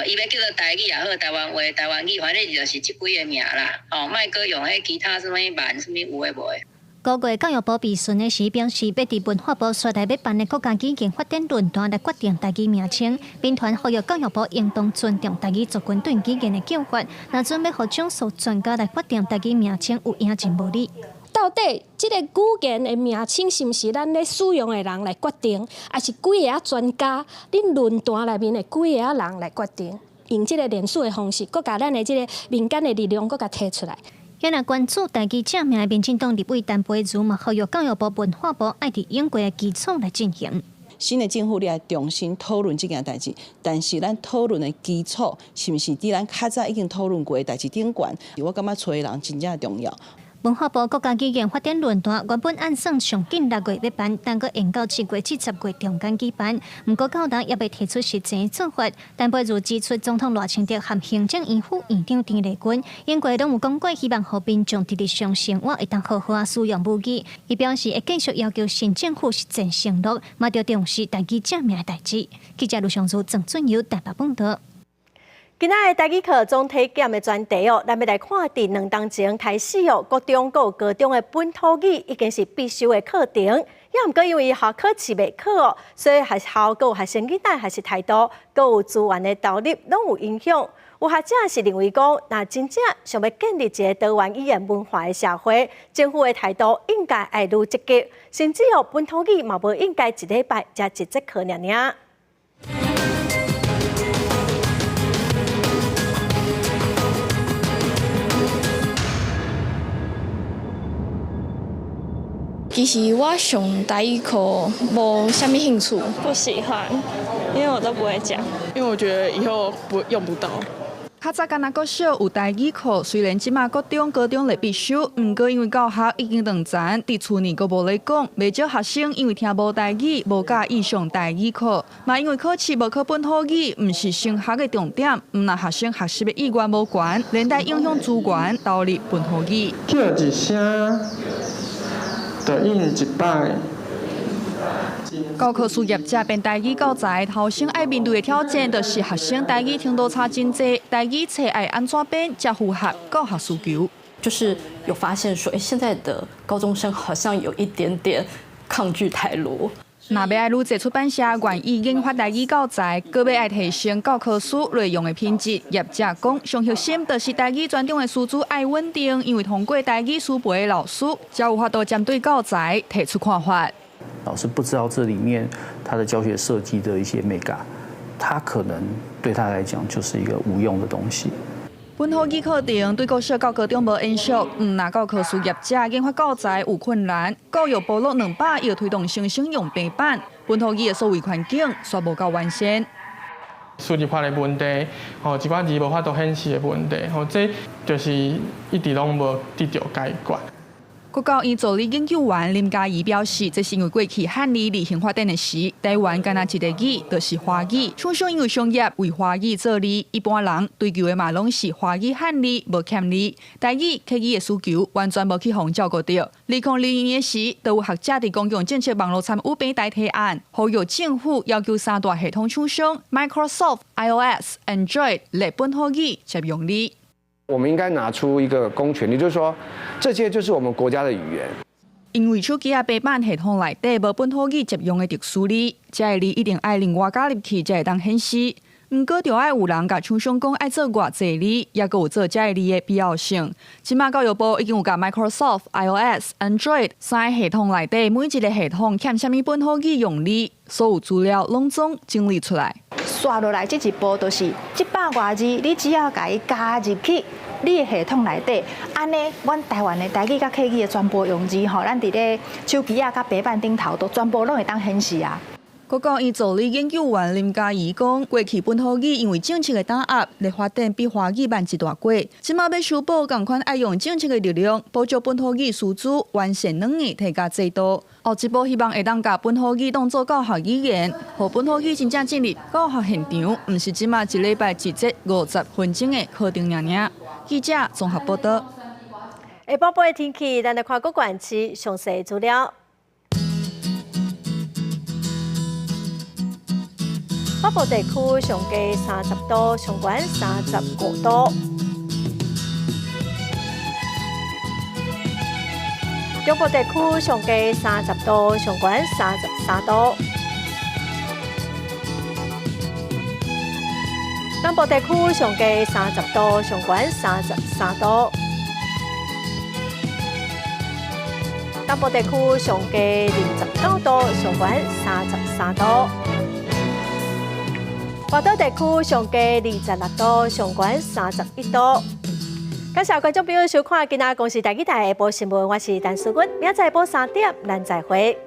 伊要叫做台语也好，台湾话、台湾语，反正就是这几个名啦。莫搁用迄其他什么版、什么有诶无诶。5月教育部备询的时表示，要伫文化部率来要办的国家语言发展论坛来决定台语名称，并团呼吁教育部应当尊重台语族群对语言的叫法，若准要互上述专家来决定台语名称有影真无理。到底这个语言的名称是毋是咱咧使用的人来决定，还是几个专家、恁论坛内面的几个人来决定？用这个联署的方式，佮甲咱的这个民间的力量，佮甲提出来。原来关注台语正名的民进党立委陈培如嘛，呼吁教育部、文化部爱伫应该的基础来进行。新的政府你来重新讨论这件代志，但是咱讨论的基础是毋是伫咱较早已经讨论过的代志顶悬？我感觉找的人真正重要。文化部国家语言发展论坛原本按算上紧6月要办，但佫延到7月至10月中间举办。不过到当也未提出实际做法。但不如指出，总统赖清德和行政院副院长陈丽君，因过拢有讲过，希望和民众直直上生活会当好好使用母语。伊表示会继续要求新政府实践承诺，嘛要重视台语正面的代志。记者卢尚如、郑俊友台北报道。今仔的台语课总体检的专题咱要来看伫2当前开始国中、高中的本土语已经是必修的课程，也毋过因为校考试未考所以校有学生囡仔还是态度，各有资源的投入，拢有影响。有学者是认为讲，若真正想要建立一个多元语言文化的社会，政府的态度应该爱愈积极，甚至本土语嘛无应该1礼拜才1节课尔。其实我上台语课无什么兴趣，不喜欢，因为我都不会讲，因为我觉得以后用不到。较早敢若国小有台语课，虽然即马国中、高中来必修，毋过因为教学已经断层，伫厝内阁无咧讲，袂少学生因为听无台语，无介意上台语课，嘛因为考试无考本土语，毋是升学的重点，毋若学生学习的意愿无悬，连带影响资源投入本土语。叫一声。就应1摆。高考事业者变台语教材，后生爱面对的挑战，就是学生台语程度差真多，台语册爱安怎编才符合教学需求。就是有发现说，现在的高中生好像有一点点抗拒台罗。若要爱愈侪出版社愿意研发台语教材，阁要爱提升教科书内容的品质。业者讲，上核心就是台语专长的师资爱稳定，因为通过台语师培的老师，才有法度针对教材提出看法。老师不知道这里面他的教学设计的一些美感，他可能对他来讲就是一个无用的东西。本土语课程对国小到高中无影响，若教科书业者研发教材有困难，教育部落200亿推动生生用平板，本土语的所谓环境煞无够完善。数字化的问题，一寡字无法度显示的问题，这就是一直拢无得到解决。国教院助理研究员林嘉怡表示，这是因为过去汉语理性发展的时，台湾敢若一个语，就是华语。厂商因为商业为华语做理，一般人追求的嘛拢是华语汉语，无欠理。台语客语的需求完全无去互照顾到。2020年时，都有学者伫公共政策网络参与平台提案，呼吁政府要求3大系统厂商 Microsoft、iOS、Android 类本土语接用理。我们应该拿出一个公权力，就是说，这些就是我们国家的语言。因为手机啊、平板系统内底无本土语接用的特殊理，这个理一定爱另外加入去才会当显示。毋过，就爱有人甲厂商讲爱做偌济理，也阁有做这个理的必要性。即马教育部已经有甲 Microsoft、iOS、Android 3个系统内底每一个系统欠啥物本土语用理，所有资料拢总整理出来。刷落来这一步就是700多字，你只要甲伊加入去你的系统内底，安尼，阮台湾的台语甲客语的全部用字吼，咱伫咧手机啊、甲平板顶头都全部拢会当显示啊。国教院助理研究员林嘉怡讲，过去本土语因为政策的打压，咧发展比华语慢一大截。即马要修补，共款爱用政策的力量，补足本土语师资，完善2年提高制度。学一部希望会当甲本土语当作教学语言，互本土语真正进入教学现场，毋是即马1礼拜1节50分钟的课程尔。记者综合报道。下晡的天气，咱来看各县市详细资料。北部地区上低30度，上悬35度；中部地区上低30度，上悬33度；南部地区上低30度，上悬33度；东部地区上低29度，上悬33度。华岛地区上低26度，上悬31度。感谢观众朋友收看今仔公视台语台下晡新闻，我是陈淑君，明仔载下晡3点，咱再会。